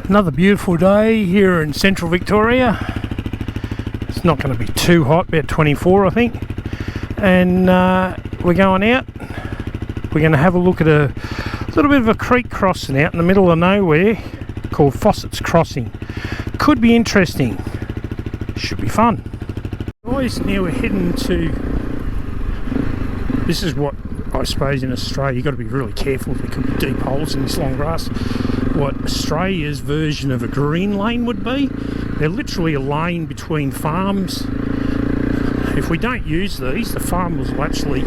Another beautiful day here in central Victoria. It's not going to be too hot, about 24 I think. And we're going out. We're going to have a look at a little bit of a creek crossing out in the middle of nowhere called Fossets Crossing. Could be interesting. Should be fun. Guys, now we're heading to... This is what I suppose in Australia you've got to be really careful. There could be deep holes in this long grass. What Australia's version of a green lane would be. They're literally a lane between farms. If we don't use these, the farmers will actually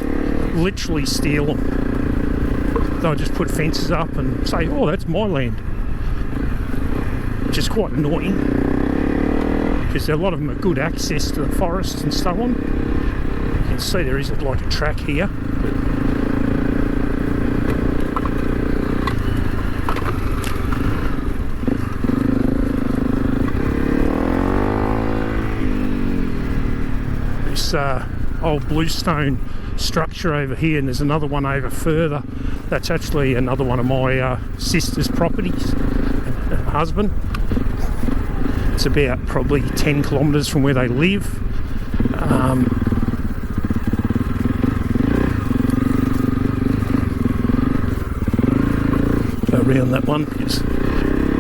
literally steal them. They'll just put fences up and say, oh, that's my land. Which is quite annoying, because a lot of them are good access to the forests and so on. You can see there is like a track here. Old bluestone structure over here, and there's another one over further. That's actually another one of my sister's properties, her husband. It's about probably 10 kilometres from where they live. Around that one, it's a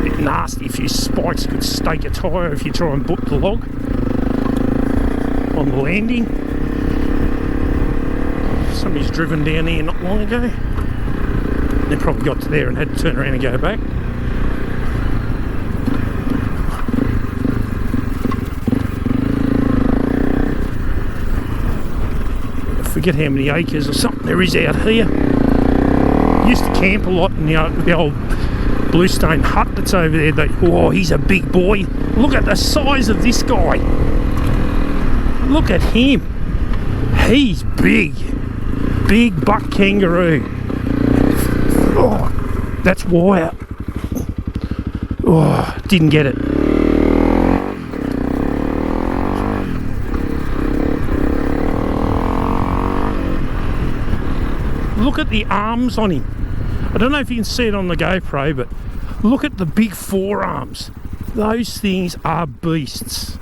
bit nasty. A few spikes could stake a tyre if you try and book the log on the landing. Somebody's driven down here not long ago. They probably got to there and had to turn around and go back. I forget how many acres or something there is out here. Used to camp a lot in the old bluestone hut that's over there. Oh, he's a big boy. Look at the size of this guy. Look at him. He's big. Big buck kangaroo. Oh, that's wire. Oh, didn't get it. Look at the arms on him. I don't know if you can see it on the GoPro, but look at the big forearms. Those things are beasts.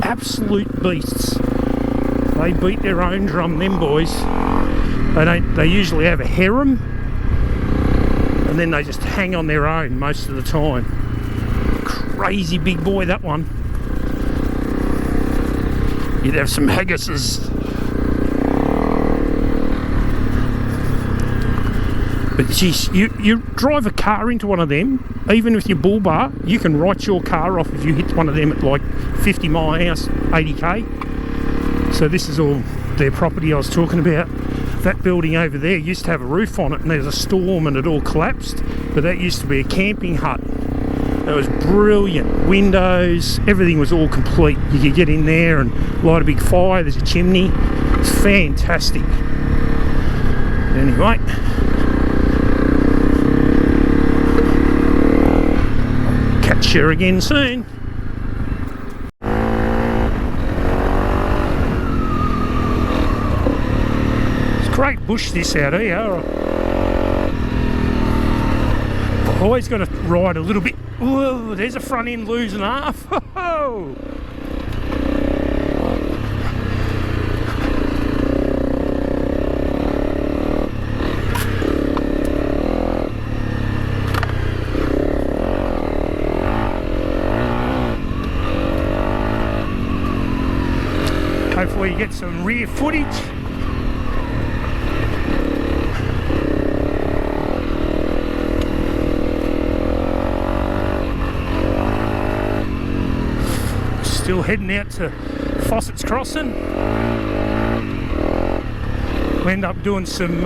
Absolute beasts. They beat their own drum, them boys. They usually have a harem, and then they just hang on their own most of the time. Crazy big boy, that one. You'd have some haggises. But geez, you drive a car into one of them, even with your bull bar, you can write your car off if you hit one of them at like 50 mile an hour, 80k. So this is all their property I was talking about. That building over there used to have a roof on it, and there was a storm and it all collapsed. But that used to be a camping hut. It was brilliant. Windows, everything was all complete. You could get in there and light a big fire. There's a chimney. It's fantastic. Anyway. Catch you again soon. Great bush this out here. Always got to ride a little bit. Whoa, there's a front end losing half. Whoa. Hopefully you get some rear footage. Still heading out to Fossets Crossing. We'll end up doing some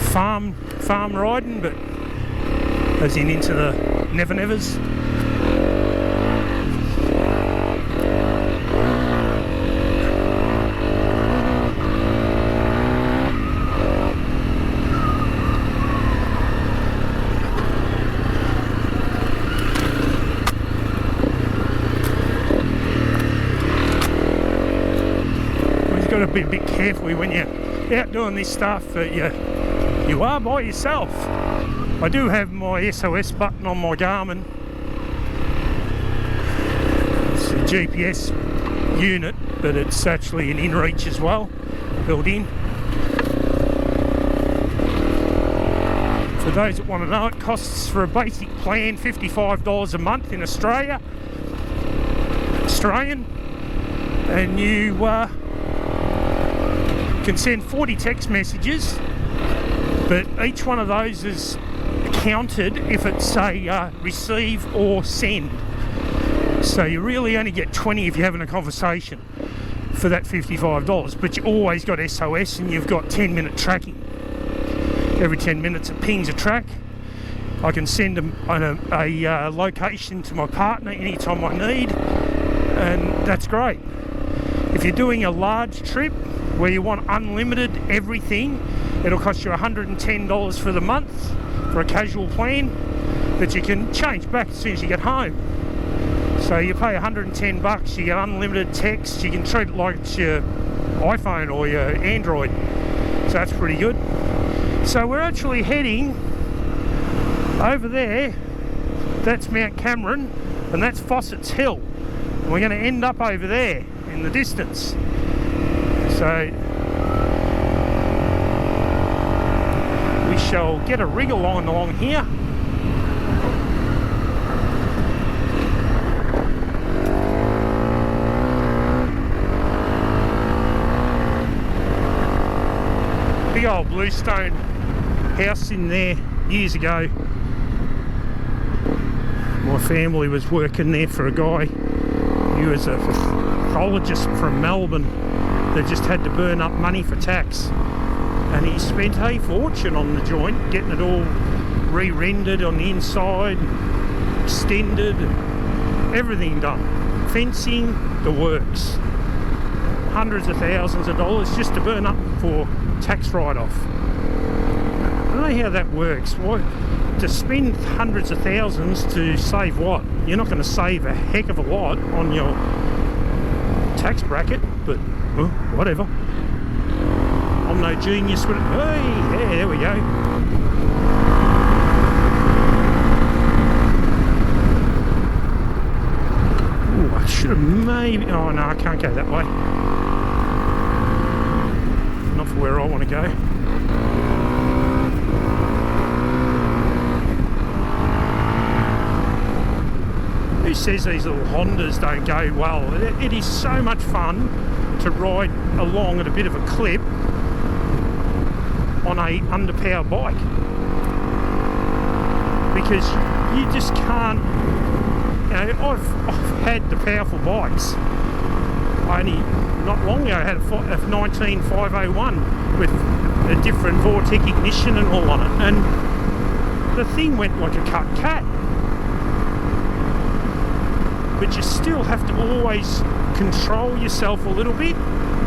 farm riding, but as in into the Never Nevers. Got to be a bit careful when you're out doing this stuff. You are by yourself. I do have my SOS button on my Garmin. It's a GPS unit, but it's actually an inReach as well, built in. For those that want to know, it costs for a basic plan $55 a month in Australian, and you can send 40 text messages, but each one of those is counted if it's a receive or send. So you really only get 20 if you're having a conversation for that $55, but you always got SOS and you've got 10-minute tracking. Every 10 minutes it pings a track. I can send a location to my partner anytime I need, and that's great. If you're doing a large trip where you want unlimited everything, it'll cost you $110 for the month for a casual plan that you can change back as soon as you get home. So you pay $110, you get unlimited text, you can treat it like it's your iPhone or your Android. So that's pretty good. So we're actually heading over there. That's Mount Cameron, and that's Fossets Hill. And we're going to end up over there in the distance. So we shall get a rig along here. Big old bluestone house in there years ago. My family was working there for a guy. He was a pathologist from Melbourne that just had to burn up money for tax, and he spent a fortune on the joint, getting it all re-rendered on the inside, extended, everything done, fencing, the works. Hundreds of thousands of dollars just to burn up for tax write-off. I don't know how that works. Why to spend hundreds of thousands to save what? You're not going to save a heck of a lot on your tax bracket, but well, whatever. I'm no genius with it. Hey, yeah, there we go. Ooh, I should have maybe... Oh no, I can't go that way. Not for where I want to go. Who says these little Hondas don't go well? It is so much fun to ride along at a bit of a clip on a underpowered bike, because you just can't, you know, I've had the powerful bikes. I only not long ago had a 19501 with a different Vortec ignition and all on it, and the thing went like a cut cat. But you still have to always control yourself a little bit,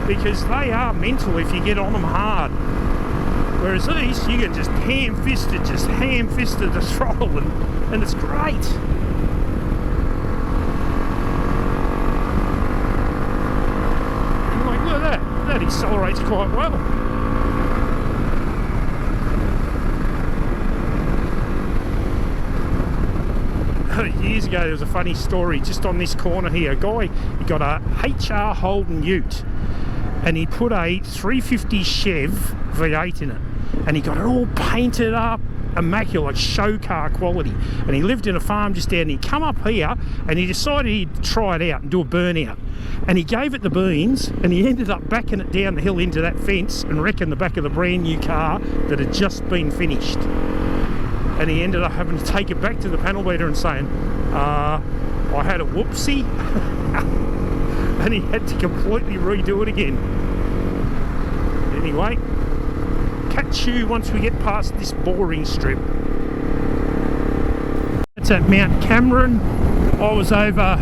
because they are mental if you get on them hard. Whereas these, you can just ham-fist the throttle, and it's great. And like, look at that. That accelerates quite well. Years ago there was a funny story just on this corner here. A guy, he got a HR Holden ute, and he put a 350 Chev V8 in it, and he got it all painted up immaculate, show car quality, and he lived in a farm just down. He come up here and he decided he'd try it out and do a burnout, and he gave it the beans, and he ended up backing it down the hill into that fence and wrecking the back of the brand new car that had just been finished. And he ended up having to take it back to the panel beater and saying, I had a whoopsie, and he had to completely redo it again. Anyway, catch you once we get past this boring strip. It's at Mount Cameron. I was over,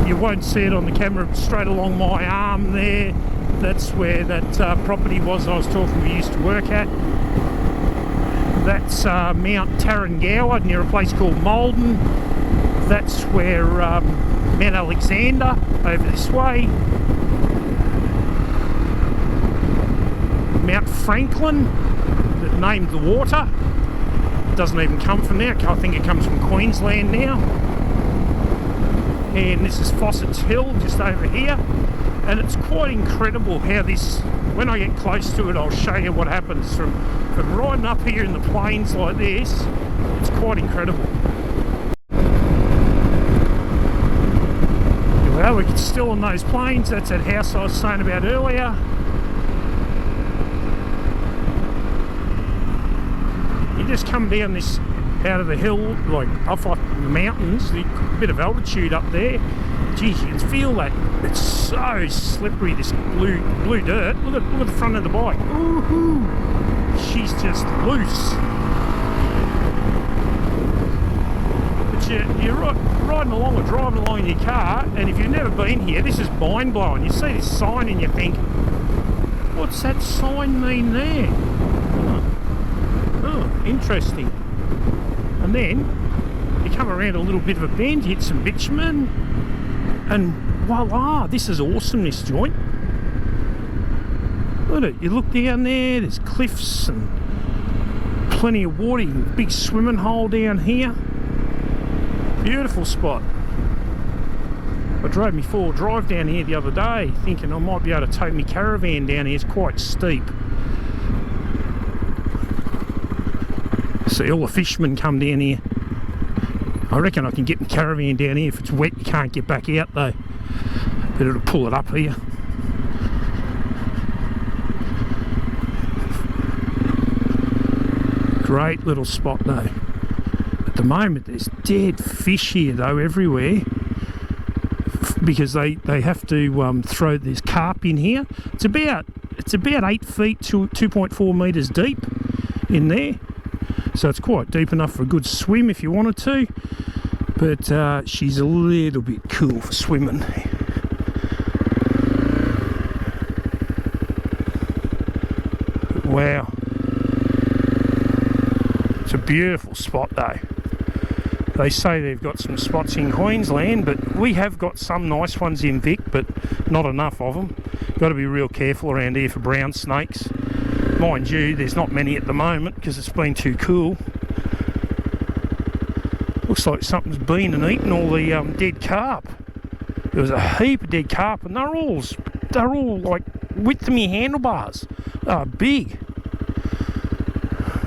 you won't see it on the camera, straight along my arm there. That's where that property was I was talking we used to work at. That's Mount Tarrangower near a place called Malden. That's where Mount Alexander over this way. Mount Franklin, that named the water. doesn't even come from there. I think it comes from Queensland now. And this is Fossets Hill just over here, and it's quite incredible how this, when I get close to it I'll show you what happens from riding up here in the plains like this. It's quite incredible. Well, we're still on those plains. That's that house I was saying about earlier. You just come down this out of the hill, like off the mountains, a bit of altitude up there. Geez, you can feel that. It's so slippery, this blue dirt. Look at the front of the bike. Ooh, she's just loose. But you're riding along or driving along in your car, and if you've never been here, this is mind-blowing. You see this sign and you think, what's that sign mean there? Oh, interesting. And then you come around a little bit of a bend, you hit some bitumen, and voila, this is awesome, this joint. Look at it, you look down there, there's cliffs and plenty of water, big swimming hole down here. Beautiful spot. I drove me 4-wheel drive down here the other day, thinking I might be able to tow my caravan down here. It's quite steep. See, all the fishermen come down here. I reckon I can get my caravan down here. If it's wet, you can't get back out though. But it'll pull it up here. Great little spot though. At the moment, there's dead fish here though everywhere, because they have to throw this carp in here. It's about 8 feet to 2.4 meters deep in there. So it's quite deep enough for a good swim if you wanted to, but she's a little bit cool for swimming. Wow. It's a beautiful spot though. They say they've got some spots in Queensland, but we have got some nice ones in Vic, but not enough of them. Got to be real careful around here for brown snakes. Mind you, there's not many at the moment because it's been too cool. Looks like something's been and eaten all the dead carp. There was a heap of dead carp, and they're all like width of me handlebars. They're big.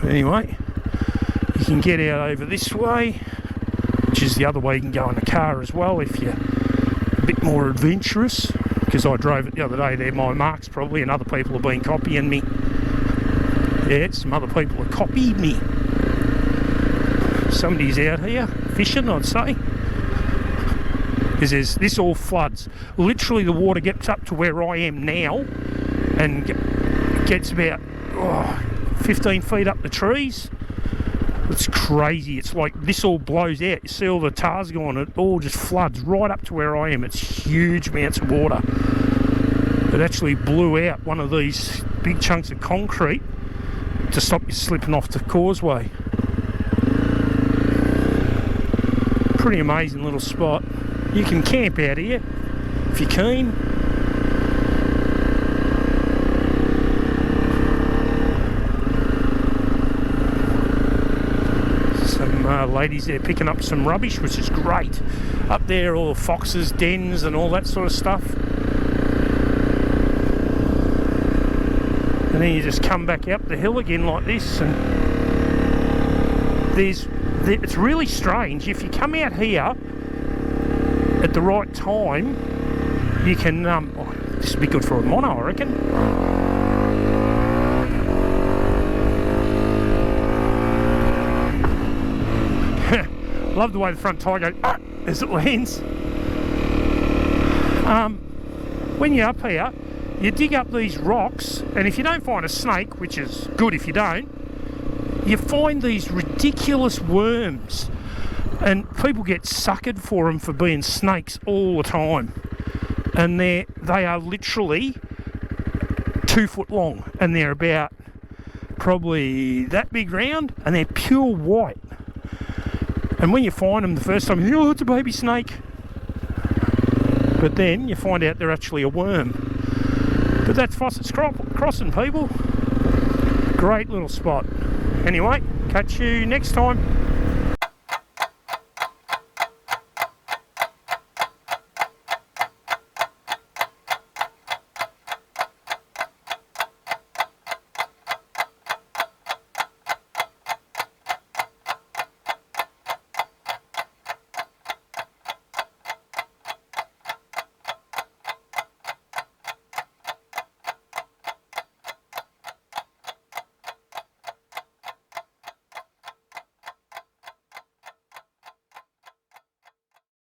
Anyway, you can get out over this way, which is the other way you can go in the car as well if you're a bit more adventurous. Because I drove it the other day, they're my marks probably, and other people have been copying me. Yeah, some other people have copied me. Somebody's out here fishing, I'd say. Because this all floods. Literally the water gets up to where I am now and gets about 15 feet up the trees. It's crazy. It's like this all blows out. You see all the tars going, it all just floods right up to where I am. It's huge amounts of water. It actually blew out one of these big chunks of concrete to stop you slipping off the causeway. Pretty amazing little spot. You can camp out here if you're keen. Some ladies there picking up some rubbish, which is great. Up there, all the foxes, dens and all that sort of stuff. And then you just come back up the hill again like this, and it's really strange. If you come out here at the right time, you can this would be good for a mono, I reckon. Love the way the front tyre goes as it lands. When you're up here, you dig up these rocks, and if you don't find a snake, which is good if you don't, you find these ridiculous worms, and people get suckered for them for being snakes all the time. And they are literally 2 foot long, and they're about probably that big round, and they're pure white. And when you find them the first time, you think, oh, it's a baby snake. But then you find out they're actually a worm. But that's Fossets Crossing, people. Great little spot. Anyway, Catch you next time.